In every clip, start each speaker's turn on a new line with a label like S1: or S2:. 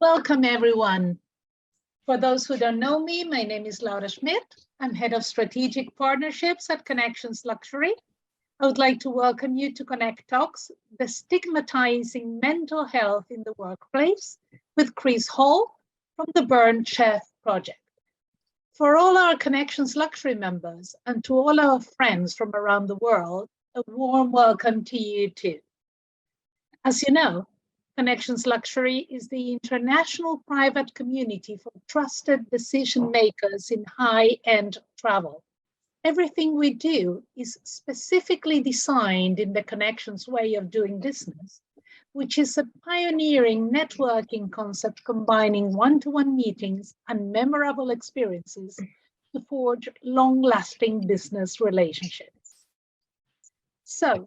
S1: Welcome, everyone. For those who don't know me, my name is Laura Schmidt. I'm Head of Strategic Partnerships at Connections Luxury. I would like to welcome you to ConnecTALKS, Destigmatizing Mental Health in the Workplace, with Kris from the Burnt Chef Project. For all our Connections Luxury members and to all our friends from around the world, a warm welcome to you too. As you know, Connections Luxury is the international private community for trusted decision makers in high-end travel. Everything we do is specifically designed in the Connections way of doing business, which is a pioneering networking concept combining one-to-one meetings and memorable experiences to forge long-lasting business relationships. So,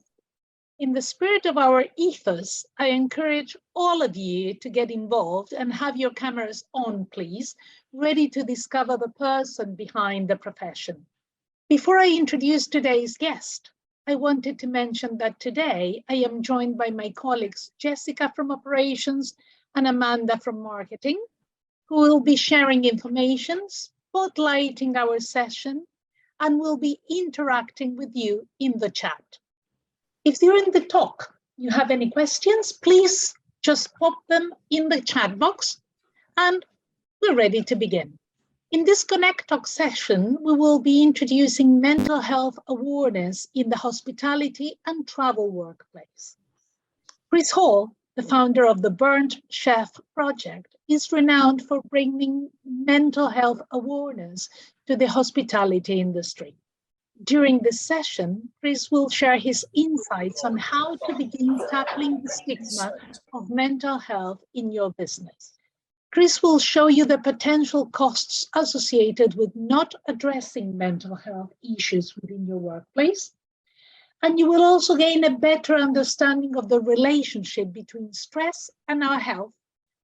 S1: in the spirit of our ethos, I encourage all of you to get involved and have your cameras on, please, ready to discover the person behind the profession. Before I introduce today's guest, I wanted to mention that today I am joined by my colleagues Jessica from Operations and Amanda from Marketing, who will be sharing information, spotlighting our session, and will be interacting with you in the chat. If during the talk you have any questions, please just pop them in the chat box and we're ready to begin. In this ConnecTALKS session, we will be introducing mental health awareness in the hospitality and travel workplace. Kris, the founder of the Burnt Chef Project, is renowned for bringing mental health awareness to the hospitality industry. During this session, Kris will share his insights on how to begin tackling the stigma of mental health in your business. Kris will show you the potential costs associated with not addressing mental health issues within your workplace. And you will also gain a better understanding of the relationship between stress and our health,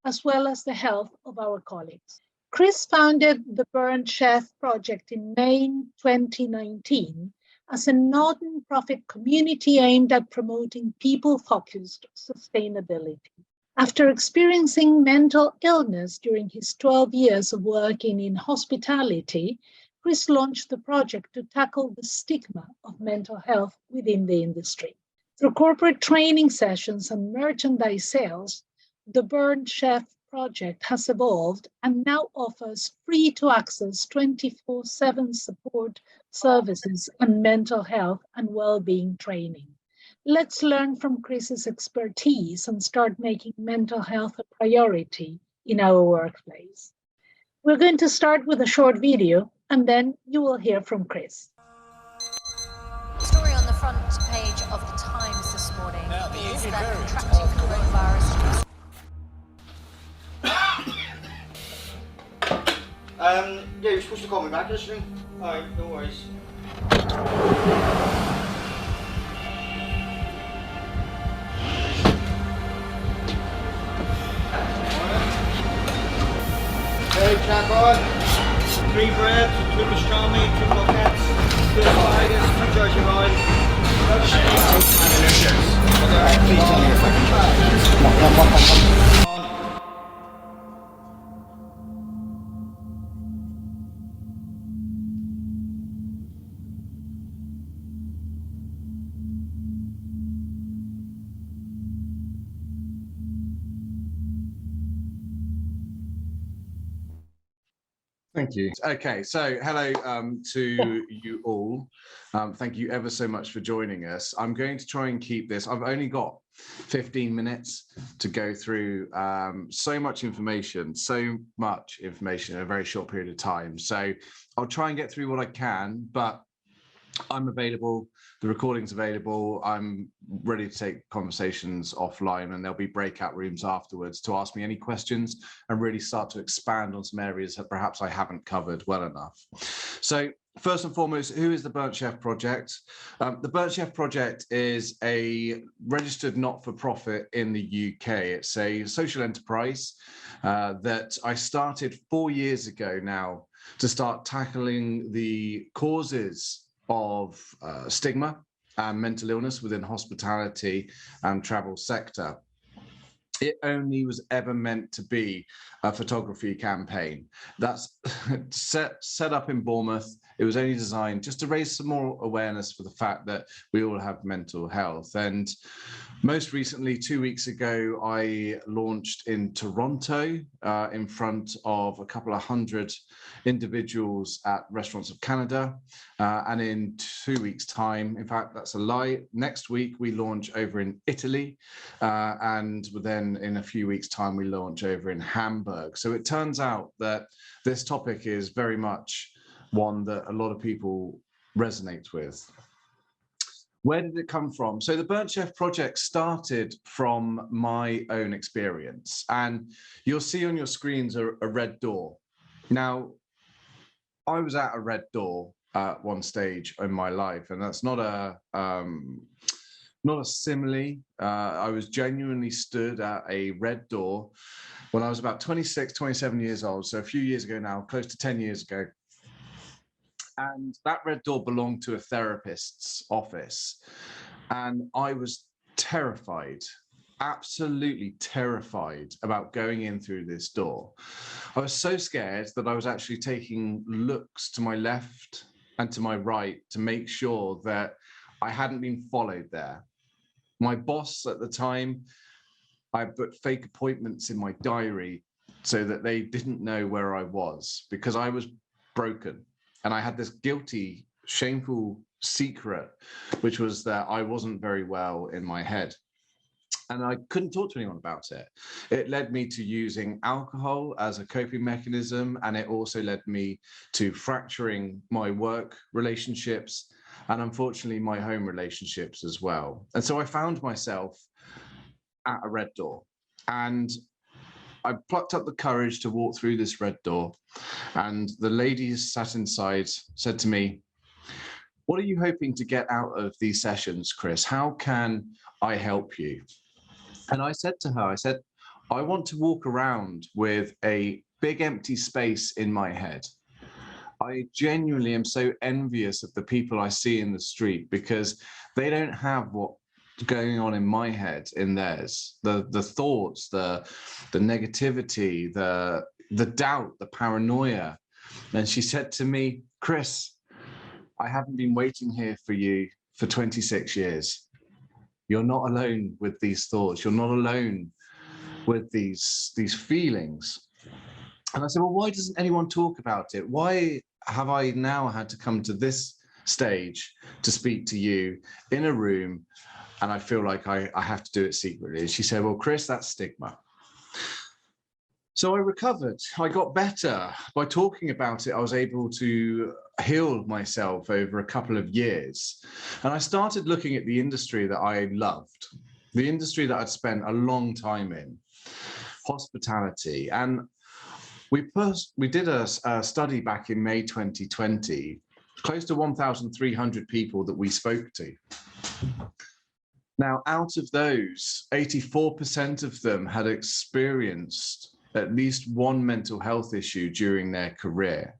S1: as well as the health of our colleagues. Kris founded the Burnt Chef Project in May 2019 as a non-profit community aimed at promoting people-focused sustainability. After experiencing mental illness during his 12 years of working in hospitality, Kris launched the project to tackle the stigma of mental health within the industry. Through corporate training sessions and merchandise sales, the Burnt Chef Project has evolved and now offers free-to-access 24/7 support services and mental health and well-being training. Let's learn from Kris's expertise and start making mental health a priority in our workplace. We're going to start with a short video and then you will hear from Kris.
S2: Story on the front page of the Times this morning is that contracting coronavirus.
S3: Yeah, you're supposed to call me back, isn't you? Alright, no worries. Hey, crack on. 3 breads, 2 pastrami, 2 croquettes, 2 asparagus, 2 Jersey rice. Please tell me if I can try.
S4: Thank you. Okay, so hello to you all. Thank you ever so much for joining us. I'm going to try and keep this. I've only got 15 minutes to go through so much information in a very short period of time. So I'll try and get through what I can, but I'm available. The recording's available. I'm ready to take conversations offline, and there'll be breakout rooms afterwards to ask me any questions and really start to expand on some areas that perhaps I haven't covered well enough. So first and foremost, who is the Burnt Chef Project? The Burnt Chef Project is a registered not-for-profit in the UK. It's a social enterprise that I started 4 years ago now to start tackling the causes of stigma and mental illness within hospitality and travel sector. it only was ever meant to be a photography campaign. That's set up in Bournemouth. It was only designed just to raise some more awareness for the fact that we all have mental health. And most recently, 2 weeks ago, I launched in Toronto in front of a couple of hundred individuals at Restaurants of Canada. And in 2 weeks' time, in fact, that's a lie, next week we launch over in Italy. And then in a few weeks' time, we launch over in Hamburg. So it turns out that this topic is very much one that a lot of people resonate with. Where did it come from? So the Burnt Chef project started from my own experience, and you'll see on your screens a red door. Now, I was at a red door at one stage in my life, and that's not a simile. I was genuinely stood at a red door when I was about 26, 27 years old. So a few years ago now, close to 10 years ago. And that red door belonged to a therapist's office. And I was terrified, absolutely terrified about going in through this door. I was so scared that I was actually taking looks to my left and to my right to make sure that I hadn't been followed there. My boss at the time, I put fake appointments in my diary so that they didn't know where I was, because I was broken. And I had this guilty, shameful secret, which was that I wasn't very well in my head. And I couldn't talk to anyone about it. It led me to using alcohol as a coping mechanism. And it also led me to fracturing my work relationships and, unfortunately, my home relationships as well. And so I found myself at a red door. And I plucked up the courage to walk through this red door, and the lady who sat inside said to me, "What are you hoping to get out of these sessions, Kris? How can I help you?" And I said to her, I want to walk around with a big empty space in my head. I genuinely am so envious of the people I see in the street, because they don't have what going on in my head in theirs, the thoughts, the negativity, the doubt, the paranoia. And she said to me, "Kris, I haven't been waiting here for you for 26 years. You're not alone with these thoughts. You're not alone with these feelings." And I said, "Well, why doesn't anyone talk about it? Why have I now had to come to this stage to speak to you in a room, and I feel like I have to do it secretly?" And she said, "Well, Kris, that's stigma." So I recovered. I got better. By talking about it, I was able to heal myself over a couple of years. And I started looking at the industry that I loved, the industry that I'd spent a long time in, hospitality. And we did a study back in May 2020, close to 1,300 people that we spoke to. Now, out of those, 84% of them had experienced at least one mental health issue during their career.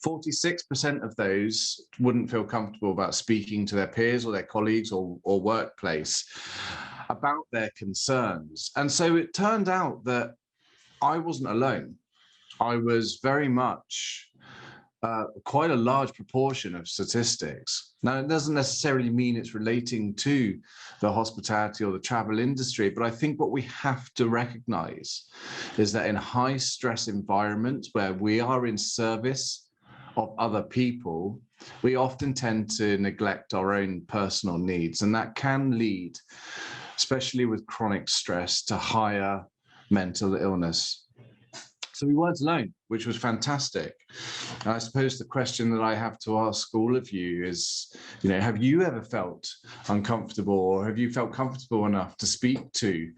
S4: 46% of those wouldn't feel comfortable about speaking to their peers or their colleagues or workplace about their concerns. And so it turned out that I wasn't alone. I was very much quite a large proportion of statistics. Now, it doesn't necessarily mean it's relating to the hospitality or the travel industry, but I think what we have to recognize is that in high stress environments where we are in service of other people, we often tend to neglect our own personal needs. And that can lead, especially with chronic stress, to higher mental illness. So we weren't alone, which was fantastic. And I suppose the question that I have to ask all of you is, have you ever felt uncomfortable, or have you felt comfortable enough to speak to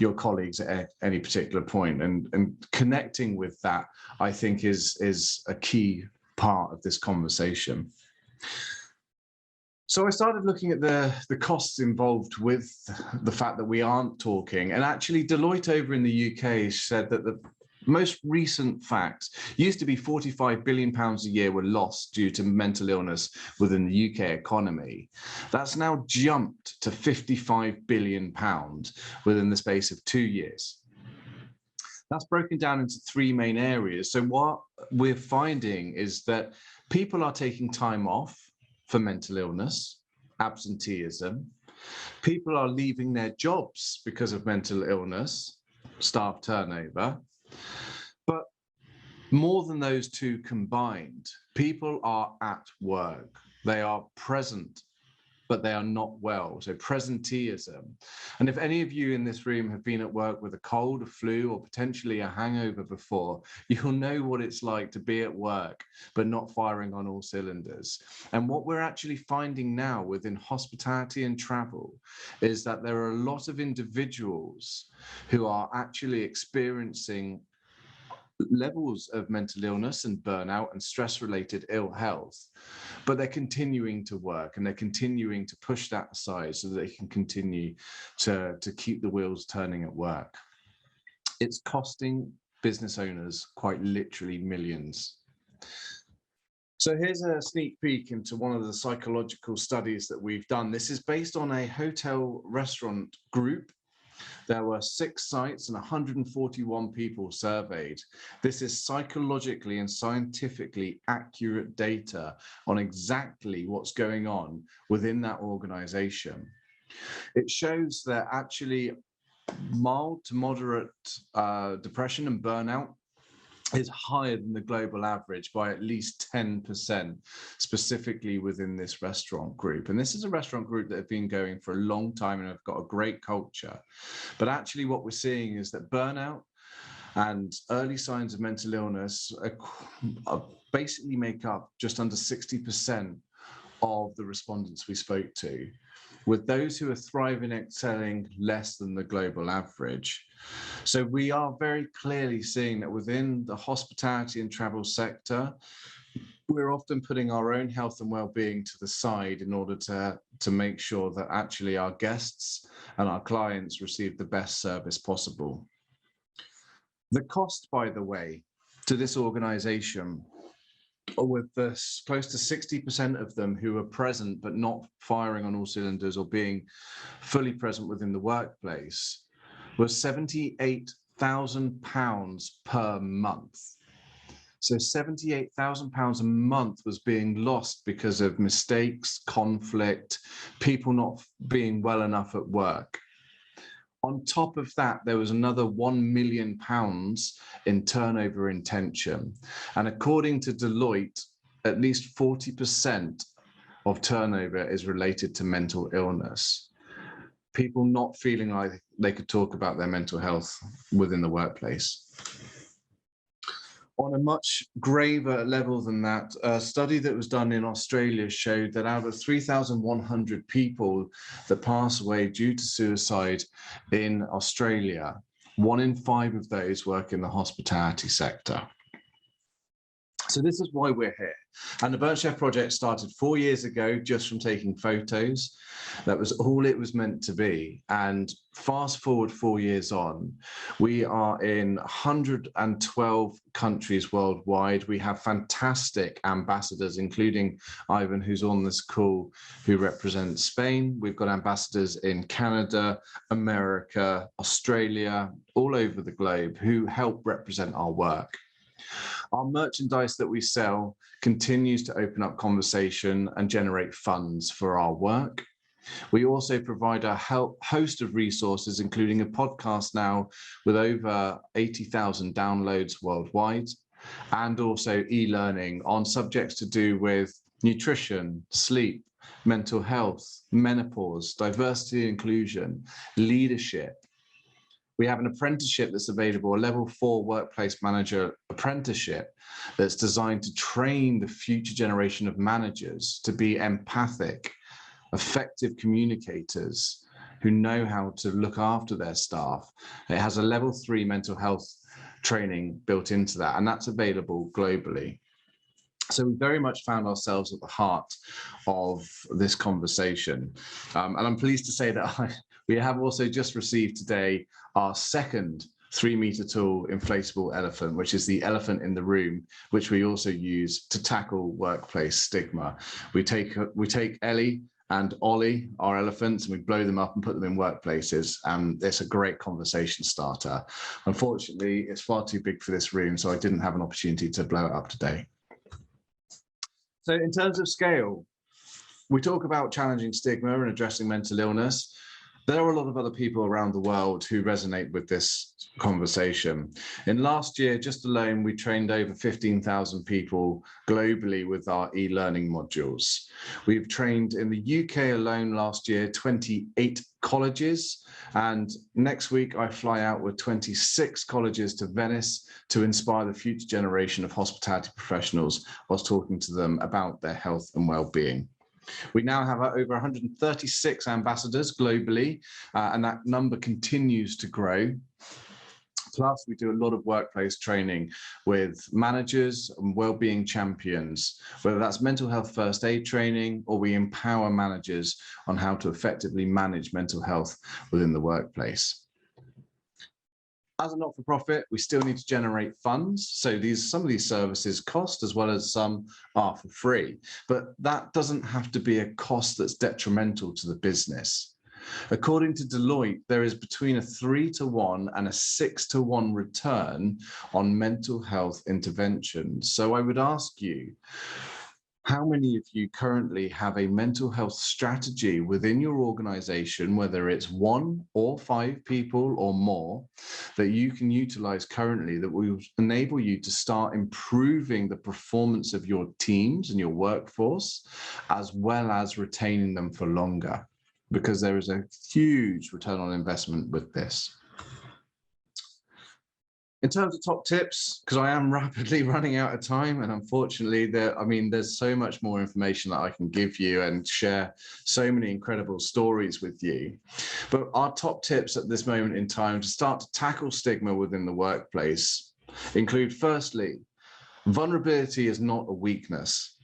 S4: your colleagues at any particular point? And connecting with that, I think, is a key part of this conversation. So I started looking at the costs involved with the fact that we aren't talking. And actually, Deloitte over in the UK said that most recent facts used to be £45 billion a year were lost due to mental illness within the UK economy. That's now jumped to £55 billion within the space of 2 years. That's broken down into three main areas. So what we're finding is that people are taking time off for mental illness, absenteeism. People are leaving their jobs because of mental illness, staff turnover. But more than those two combined, people are at work. They are present, but they are not well. So presenteeism. And if any of you in this room have been at work with a cold, a flu, or potentially a hangover before, you'll know what it's like to be at work, but not firing on all cylinders. And what we're actually finding now within hospitality and travel is that there are a lot of individuals who are actually experiencing levels of mental illness and burnout and stress-related ill health, but they're continuing to work and they're continuing to push that aside so that they can continue to keep the wheels turning at work. It's costing business owners quite literally millions. So here's a sneak peek into one of the psychological studies that we've done. This is based on a hotel restaurant group. There were 6 sites and 141 people surveyed. This is psychologically and scientifically accurate data on exactly what's going on within that organization. It shows that actually mild to moderate depression and burnout is higher than the global average by at least 10%, specifically within this restaurant group. And this is a restaurant group that have been going for a long time and have got a great culture. But actually what we're seeing is that burnout and early signs of mental illness basically make up just under 60% of the respondents we spoke to, with those who are thriving, excelling less than the global average. So we are very clearly seeing that within the hospitality and travel sector, we're often putting our own health and well-being to the side in order to make sure that actually our guests and our clients receive the best service possible. The cost, by the way, to this organization, with this close to 60% of them who are present but not firing on all cylinders or being fully present within the workplace, was £78,000 per month. So £78,000 a month was being lost because of mistakes, conflict, people not being well enough at work. On top of that, there was another £1 million in turnover intention. And according to Deloitte, at least 40% of turnover is related to mental illness. People not feeling like they could talk about their mental health within the workplace. On a much graver level than that, a study that was done in Australia showed that out of 3,100 people that pass away due to suicide in Australia, 1 in 5 of those work in the hospitality sector. So this is why we're here. And the Burnt Chef Project started 4 years ago just from taking photos. That was all it was meant to be. And fast forward 4 years on, we are in 112 countries worldwide. We have fantastic ambassadors, including Ivan, who's on this call, who represents Spain. We've got ambassadors in Canada, America, Australia, all over the globe, who help represent our work. Our merchandise that we sell continues to open up conversation and generate funds for our work. We also provide a host of resources, including a podcast now with over 80,000 downloads worldwide, and also e-learning on subjects to do with nutrition, sleep, mental health, menopause, diversity, inclusion, leadership. We have an apprenticeship that's available, a level 4 workplace manager apprenticeship that's designed to train the future generation of managers to be empathic, effective communicators who know how to look after their staff. It has a level 3 mental health training built into that, and that's available globally. So we very much found ourselves at the heart of this conversation. And I'm pleased to say that we have also just received today our second 3-meter tall inflatable elephant, which is the elephant in the room, which we also use to tackle workplace stigma. We take Ellie and Ollie, our elephants, and we blow them up and put them in workplaces, and it's a great conversation starter. Unfortunately, it's far too big for this room, so I didn't have an opportunity to blow it up today. So in terms of scale, we talk about challenging stigma and addressing mental illness. There are a lot of other people around the world who resonate with this conversation. In last year, just alone, we trained over 15,000 people globally with our e-learning modules. We've trained in the UK alone last year, 28 colleges. And next week, I fly out with 26 colleges to Venice to inspire the future generation of hospitality professionals whilst talking to them about their health and well-being. We now have over 136 ambassadors globally, and that number continues to grow. Plus, we do a lot of workplace training with managers and well-being champions, whether that's mental health first aid training, or we empower managers on how to effectively manage mental health within the workplace. As a not-for-profit, we still need to generate funds. So some of these services cost, as well as some are for free. But that doesn't have to be a cost that's detrimental to the business. According to Deloitte, there is between a 3-to-1 and a 6-to-1 return on mental health interventions. So I would ask you, how many of you currently have a mental health strategy within your organization, whether it's 1 or 5 people or more, that you can utilize currently that will enable you to start improving the performance of your teams and your workforce, as well as retaining them for longer? Because there is a huge return on investment with this. In terms of top tips, because I am rapidly running out of time, and unfortunately, there's so much more information that I can give you and share so many incredible stories with you. But our top tips at this moment in time to start to tackle stigma within the workplace include, firstly, vulnerability is not a weakness.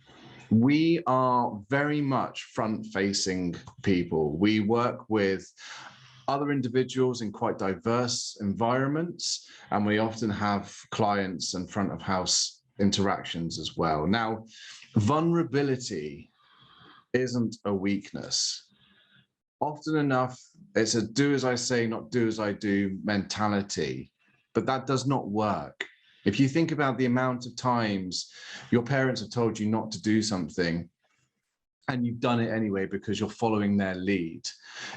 S4: We are very much front-facing people. We work with other individuals in quite diverse environments, and we often have clients and front of house interactions as well. Now, vulnerability isn't a weakness. Often enough, it's a do as I say, not do as I do mentality, but that does not work. If you think about the amount of times your parents have told you not to do something, and you've done it anyway because you're following their lead.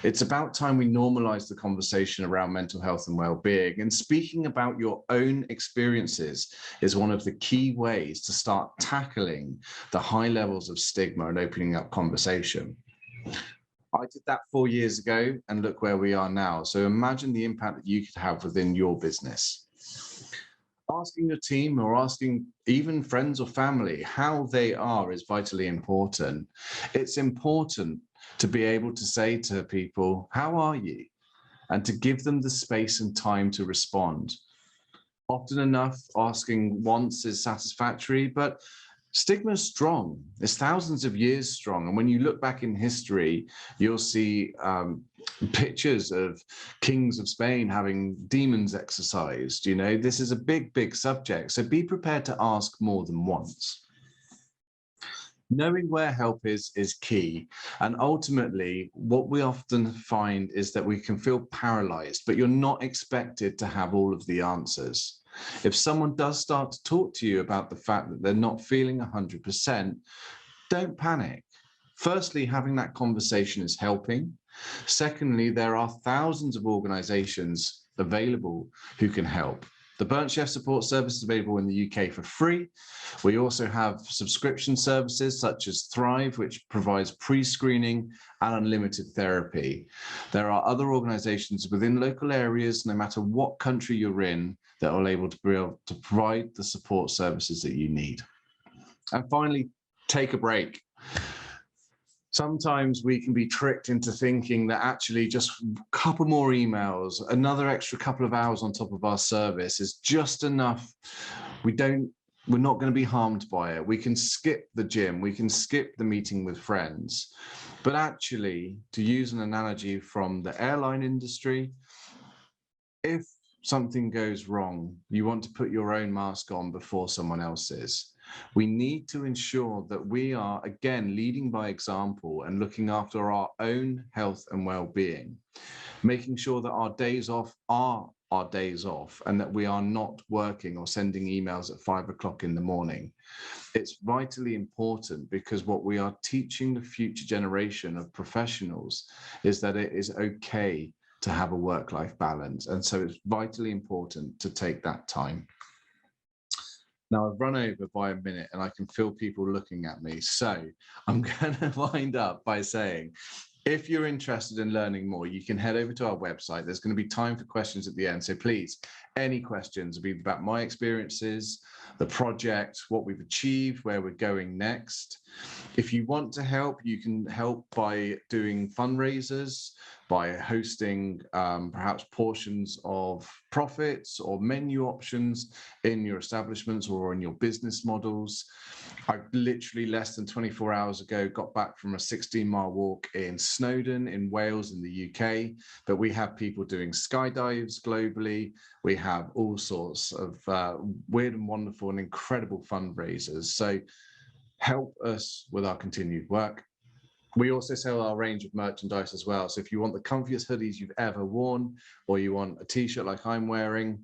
S4: It's about time we normalize the conversation around mental health and well-being. And speaking about your own experiences is one of the key ways to start tackling the high levels of stigma and opening up conversation. I did that 4 years ago, and look where we are now. So imagine the impact that you could have within your business. Asking your team or asking even friends or family how they are is vitally important. It's important to be able to say to people, how are you? And to give them the space and time to respond. Often enough, asking once is satisfactory, but stigma is strong. It's thousands of years strong. And when you look back in history, you'll see pictures of kings of Spain having demons exorcised. You know, this is a big, big subject. So be prepared to ask more than once. Knowing where help is key. And ultimately, what we often find is that we can feel paralyzed, but you're not expected to have all of the answers. If someone does start to talk to you about the fact that they're not feeling 100%, don't panic. Firstly, having that conversation is helping. Secondly, there are thousands of organizations available who can help. The Burnt Chef Support Service is available in the UK for free. We also have subscription services such as Thrive, which provides pre-screening and unlimited therapy. There are other organizations within local areas, no matter what country you're in, that are able to provide the support services that you need. And finally, take a break. Sometimes we can be tricked into thinking that actually just a couple more emails, another extra couple of hours on top of our service is just enough. We're not going to be harmed by it. We can skip the gym, we can skip the meeting with friends. But actually, to use an analogy from the airline industry, if something goes wrong, you want to put your own mask on before someone else's. We need to ensure that we are, again, leading by example and looking after our own health and well-being, making sure that our days off are our days off and that we are not working or sending emails at 5 o'clock in the morning. It's vitally important, because what we are teaching the future generation of professionals is that it is okay to have a work-life balance. And so it's vitally important to take that time. Now, I've run over by a minute and I can feel people looking at me. So I'm going to wind up by saying, if you're interested in learning more, you can head over to our website. There's going to be time for questions at the end. So please, any questions, be about my experiences, the project, what we've achieved, where we're going next. If you want to help, you can help by doing fundraisers, by hosting perhaps portions of profits or menu options in your establishments or in your business models. I literally less than 24 hours ago got back from a 16-mile walk in Snowdon in Wales in the UK, but we have people doing skydives globally. We have all sorts of weird and wonderful and incredible fundraisers. So help us with our continued work. We also sell our range of merchandise as well. So if you want the comfiest hoodies you've ever worn, or you want a t-shirt like I'm wearing,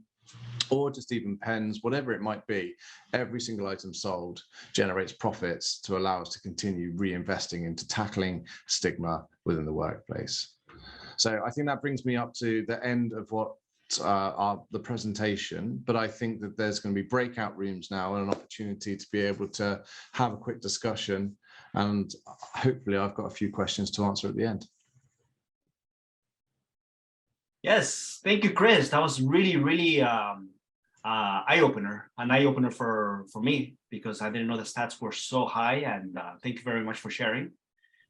S4: or just even pens, whatever it might be, every single item sold generates profits to allow us to continue reinvesting into tackling stigma within the workplace. So I think that brings me up to the end of what the presentation, but I think that there's going to be breakout rooms now and an opportunity to be able to have a quick discussion, and hopefully I've got a few questions to answer at the end.
S5: Yes, thank you, Kris. That was really eye-opener, an eye-opener for me, because I didn't know the stats were so high, and thank you very much for sharing.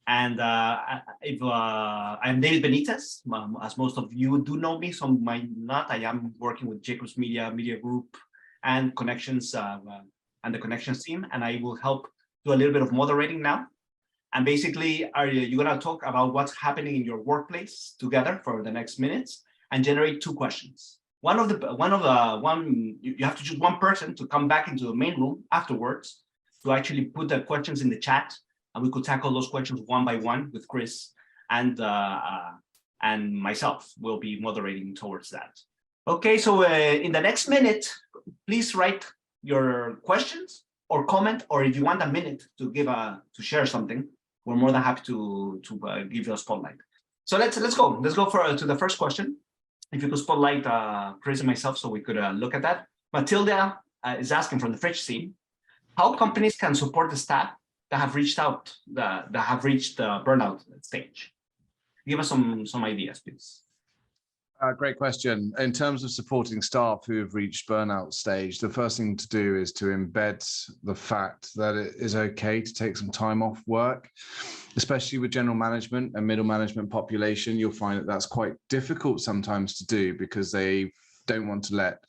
S5: And I'm David Benitez, as most of you do know me, some might not. I am working with Jacobs Media Group and Connections and the Connections team, and I will help do a little bit of moderating now. And basically, you're going to talk about what's happening in your workplace together for the next minutes and generate two questions. You have to choose one person to come back into the main room afterwards to actually put the questions in the chat, and we could tackle those questions one by one with Kris and myself. Will be moderating towards that. Okay, so in the next minute, please write your questions or comment, or if you want a minute to give to share something, we're more than happy to give you a spotlight. So let's go to the first question. If you could spotlight Kris and myself, so we could look at that. Matilda is asking from the French team, how companies can support the staff that have reached the burnout stage. Give us some ideas, please.
S4: Great question. In terms of supporting staff who have reached burnout stage, the first thing to do is to embed the fact that it is okay to take some time off work, especially with general management and middle management population. You'll find that that's quite difficult sometimes to do because they don't want to let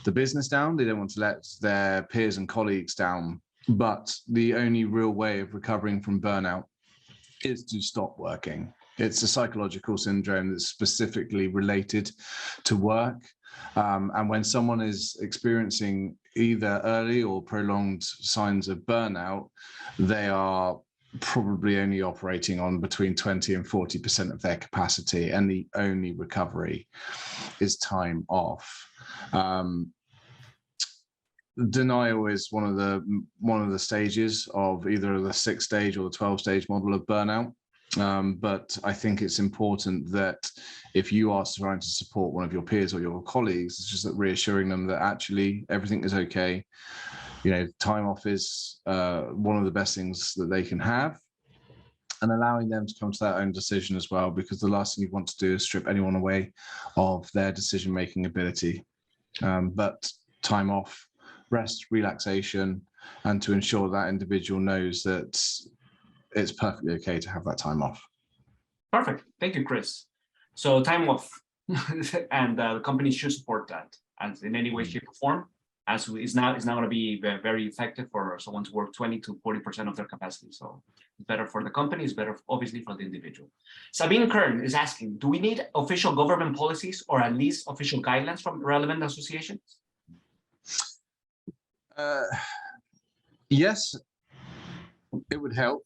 S4: the business down. They don't want to let their peers and colleagues down. But the only real way of recovering from burnout is to stop working. It's a psychological syndrome that's specifically related to work. And when someone is experiencing either early or prolonged signs of burnout, they are probably only operating on between 20 and 40% of their capacity. And the only recovery is time off. Denial is one of the stages of either the 6-stage or the 12-stage model of burnout. But I think it's important that if you are trying to support one of your peers or your colleagues, it's just that reassuring them that actually everything is okay. You know, time off is one of the best things that they can have, and allowing them to come to their own decision as well, because the last thing you want to do is strip anyone away of their decision-making ability. But time off, rest, relaxation, and to ensure that individual knows that it's perfectly okay to have that time off.
S5: Perfect. Thank you, Kris. So time off, and the company should support that, and in any way, shape, or form. it's now going to be very effective for someone to work 20 to 40% of their capacity. So it's better for the company, it's better obviously for the individual. Sabine Kern is asking, do we need official government policies or at least official guidelines from relevant associations?
S4: Yes, it would help.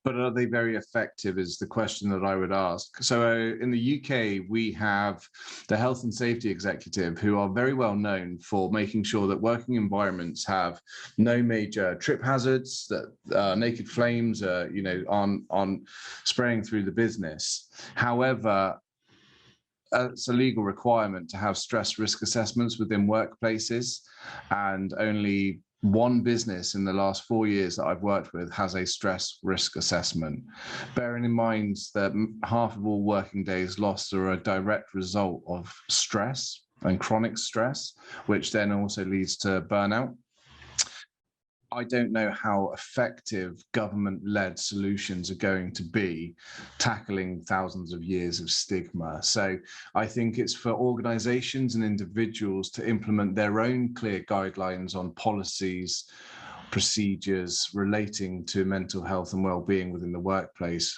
S4: But are they very effective is the question that I would ask. So in the UK, we have the Health and Safety Executive, who are very well known for making sure that working environments have no major trip hazards, that naked flames on spraying through the business. However, it's a legal requirement to have stress risk assessments within workplaces, and only one business in the last 4 years that I've worked with has a stress risk assessment. Bearing in mind that half of all working days lost are a direct result of stress and chronic stress, which then also leads to burnout. I don't know how effective government-led solutions are going to be tackling thousands of years of stigma. So I think it's for organizations and individuals to implement their own clear guidelines on policies, procedures relating to mental health and well-being within the workplace,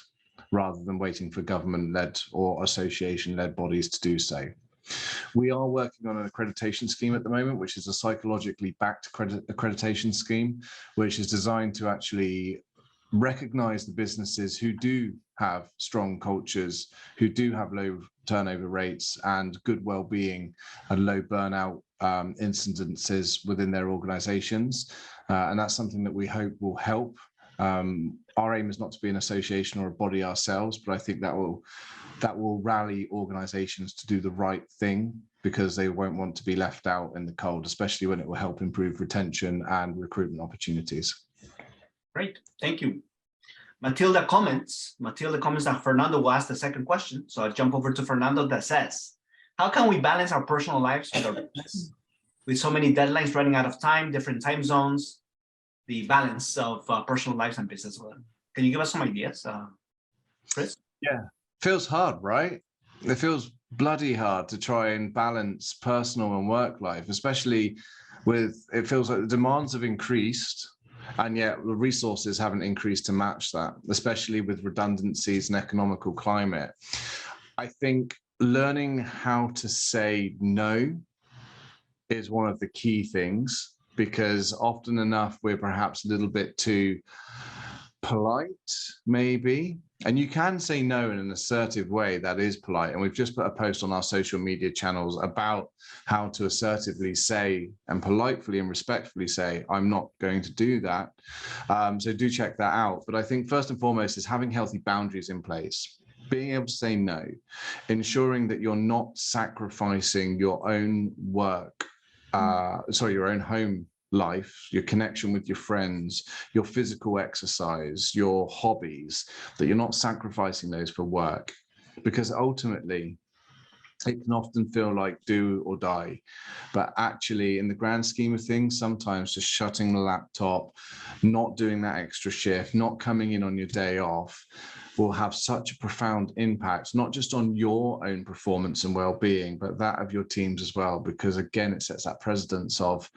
S4: rather than waiting for government-led or association-led bodies to do so. We are working on an accreditation scheme at the moment, which is a psychologically backed accreditation scheme, which is designed to actually recognize the businesses who do have strong cultures, who do have low turnover rates and good well-being and low burnout incidences within their organizations. And that's something that we hope will help. Our aim is not to be an association or a body ourselves, but I think that will rally organizations to do the right thing, because they won't want to be left out in the cold, especially when it will help improve retention and recruitment opportunities.
S5: Great, thank you. Matilda comments that Fernando will ask the second question. So I'll jump over to Fernando that says, how can we balance our personal lives with our business? With so many deadlines, running out of time, different time zones, the balance of personal lives and business. Can you give us some ideas, Kris?
S4: Yeah, feels hard, right? It feels bloody hard to try and balance personal and work life, especially with, it feels like the demands have increased and yet the resources haven't increased to match that, especially with redundancies and economical climate. I think learning how to say no is one of the key things, because often enough we're perhaps a little bit too polite, maybe. And you can say no in an assertive way that is polite. And we've just put a post on our social media channels about how to assertively say and politely and respectfully say, I'm not going to do that. So do check that out. But I think first and foremost is having healthy boundaries in place, being able to say no, ensuring that you're not sacrificing your own work, your own home life, your connection with your friends, your physical exercise, your hobbies, that you're not sacrificing those for work, because ultimately it can often feel like do or die. But actually, in the grand scheme of things, sometimes just shutting the laptop, not doing that extra shift, not coming in on your day off will have such a profound impact, not just on your own performance and well-being, but that of your teams as well. Because again, it sets that precedence of,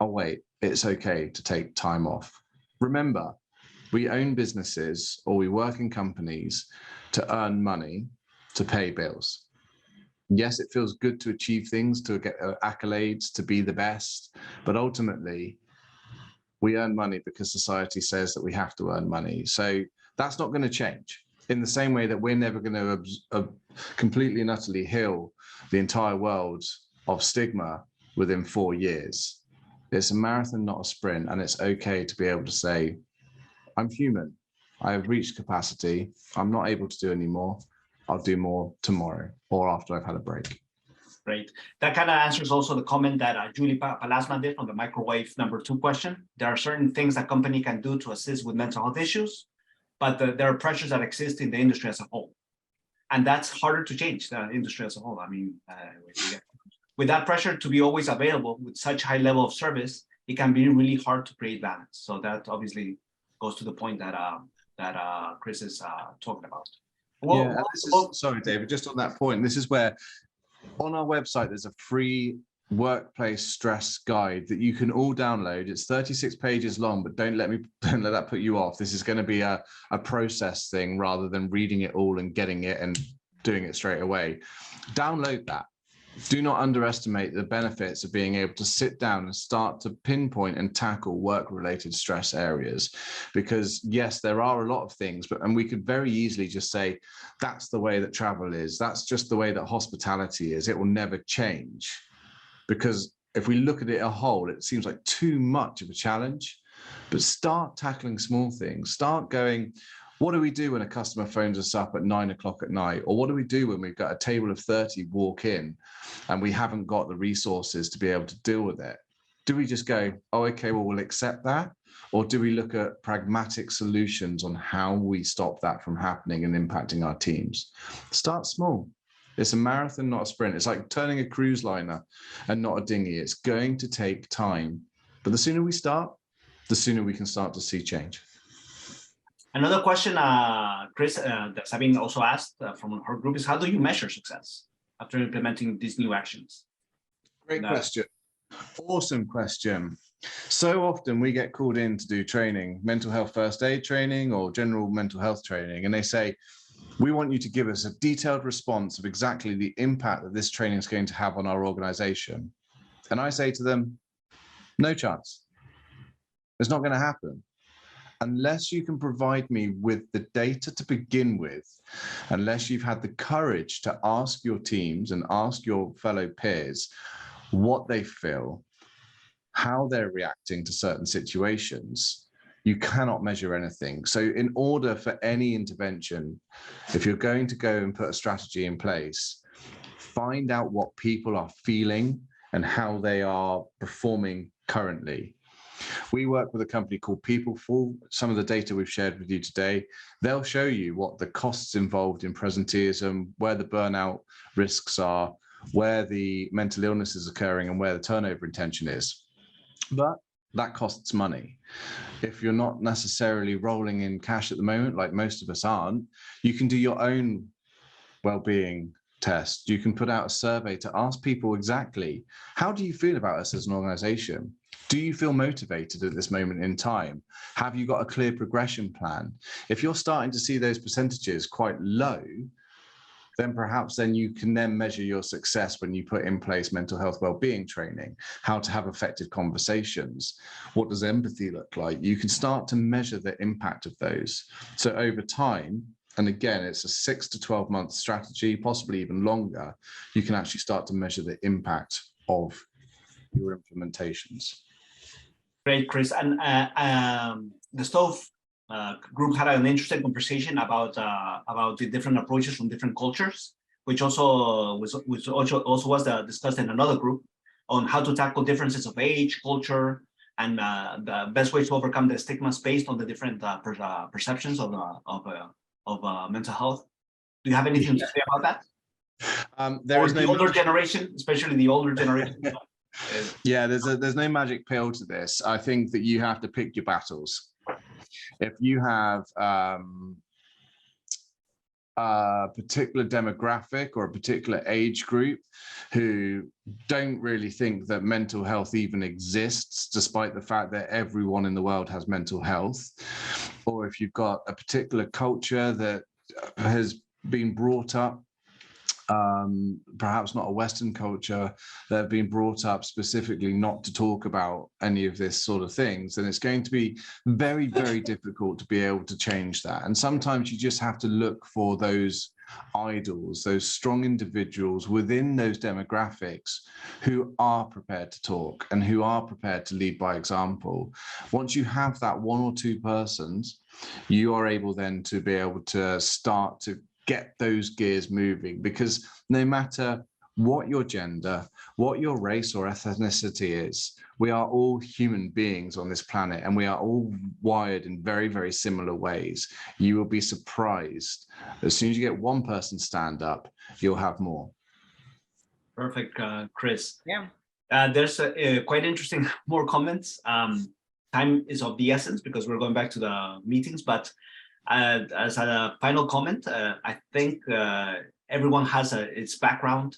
S4: oh wait, it's okay to take time off. Remember, we own businesses or we work in companies to earn money, to pay bills. Yes, it feels good to achieve things, to get accolades, to be the best, but ultimately we earn money because society says that we have to earn money. So that's not going to change. In the same way that we're never going to completely and utterly heal the entire world of stigma within 4 years. It's a marathon, not a sprint, and it's okay to be able to say, I'm human. I have reached capacity. I'm not able to do anymore. I'll do more tomorrow or after I've had a break.
S5: Great. That kind of answers also the comment that Julie Palasma did on the microwave number 2 question. There are certain things that company can do to assist with mental health issues, but there are pressures that exist in the industry as a whole. And that's harder to change, the industry as a whole. I mean, with that pressure to be always available with such high level of service, it can be really hard to create balance. So that obviously goes to the point that Kris is talking about. Well,
S4: yeah, sorry, David, just on that point, this is where on our website, there's a free workplace stress guide that you can all download. It's 36 pages long, but don't let that put you off. This is going to be a process thing rather than reading it all and getting it and doing it straight away. Download that. Do not underestimate the benefits of being able to sit down and start to pinpoint and tackle work-related stress areas. Because yes, there are a lot of things, and we could very easily just say, that's the way that travel is. That's just the way that hospitality is. It will never change. Because if we look at it as a whole, it seems like too much of a challenge. But start tackling small things. Start going, what do we do when a customer phones us up at 9 o'clock at night? Or what do we do when we've got a table of 30 walk in and we haven't got the resources to be able to deal with it? Do we just go, oh, okay, well, we'll accept that? Or do we look at pragmatic solutions on how we stop that from happening and impacting our teams? Start small. It's a marathon, not a sprint. It's like turning a cruise liner and not a dinghy. It's going to take time. But the sooner we start, the sooner we can start to see change.
S5: Another question, Kris, that Sabine also asked from her group is, how do you measure success after implementing these new actions?
S4: Great question. Awesome question. So often we get called in to do training, mental health first aid training or general mental health training, and they say, we want you to give us a detailed response of exactly the impact that this training is going to have on our organization. And I say to them, no chance. It's not going to happen. Unless you can provide me with the data to begin with, unless you've had the courage to ask your teams and ask your fellow peers what they feel, how they're reacting to certain situations, you cannot measure anything. So in order for any intervention, if you're going to go and put a strategy in place, find out what people are feeling and how they are performing currently. We work with a company called Peopleful. Some of the data we've shared with you today, they'll show you what the costs involved in presenteeism, where the burnout risks are, where the mental illness is occurring, and where the turnover intention is. But that costs money. If you're not necessarily rolling in cash at the moment, like most of us aren't, you can do your own well-being test. You can put out a survey to ask people exactly, how do you feel about us as an organization? Do you feel motivated at this moment in time? Have you got a clear progression plan? If you're starting to see those percentages quite low, then perhaps then you can then measure your success when you put in place mental health well-being training, how to have effective conversations. What does empathy look like? You can start to measure the impact of those. So over time, and again, it's a 6 to 12 month strategy, possibly even longer, you can actually start to measure the impact of your implementations.
S5: Great, Kris. And the Stove group had an interesting conversation about the different approaches from different cultures, which also was discussed in another group on how to tackle differences of age, culture, and the best way to overcome the stigmas based on the different perceptions of mental health. Do you have anything to say about that?
S4: There is
S5: the older generation, especially the older generation.
S4: Yeah, there's no magic pill to this. I think that you have to pick your battles. If you have a particular demographic or a particular age group who don't really think that mental health even exists, despite the fact that everyone in the world has mental health, or if you've got a particular culture that has been brought up, perhaps not a Western culture, that have been brought up specifically not to talk about any of this sort of things, then it's going to be very, very difficult to be able to change that. And sometimes you just have to look for those idols, those strong individuals within those demographics who are prepared to talk and who are prepared to lead by example. Once you have that one or two persons, you are able then to be able to start to get those gears moving, because no matter what your gender, what your race or ethnicity is, we are all human beings on this planet, and we are all wired in very, very similar ways. You will be surprised. As soon as you get one person stand up, you'll have more.
S5: Perfect, Kris.
S3: Yeah.
S5: There's quite interesting more comments. Time is of the essence because we're going back to the meetings, but As a final comment, I think everyone has its background.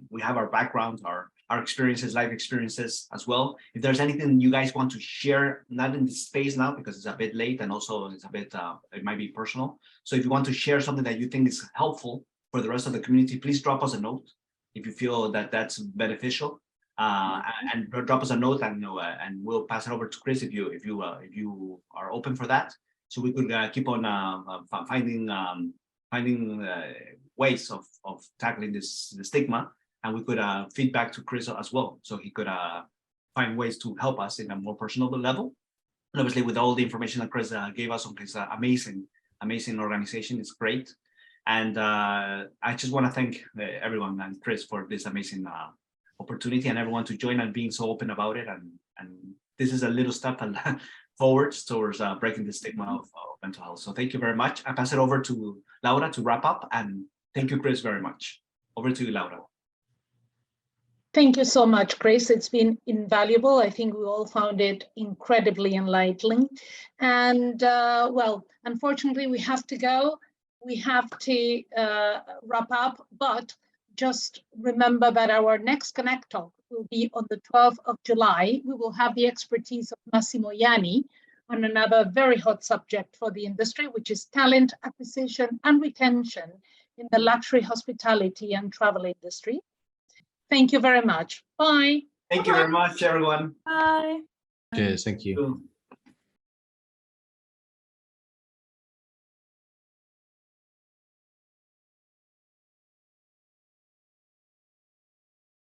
S5: We have our background, our experiences, life experiences as well. If there's anything you guys want to share, not in this space now because it's a bit late and also it's a bit, it might be personal. So if you want to share something that you think is helpful for the rest of the community, please drop us a note if you feel that that's beneficial. And drop us a note, and we'll pass it over to Kris if you are open for that. So we could keep on finding ways of tackling the stigma, and we could feed back to Kris as well, so he could find ways to help us in a more personal level. And obviously, with all the information that Kris gave us on his amazing organization, it's great. And I just want to thank everyone and Kris for this amazing opportunity, and everyone to join and being so open about it. And this is a little step forwards towards breaking the stigma of mental health. So thank you very much. I pass it over to Laura to wrap up, and thank you, Kris, very much. Over to you, Laura.
S1: Thank you so much, Kris. It's been invaluable. I think we all found it incredibly enlightening. And well, unfortunately, we have to go. We have to wrap up, but just remember that our next Connect Talk will be on the 12th of July. We will have the expertise of Massimo Yanni on another very hot subject for the industry, which is talent acquisition and retention in the luxury hospitality and travel industry. Thank you very much. Bye.
S5: Thank you very much, everyone.
S2: Bye.
S4: Cheers. Thank you.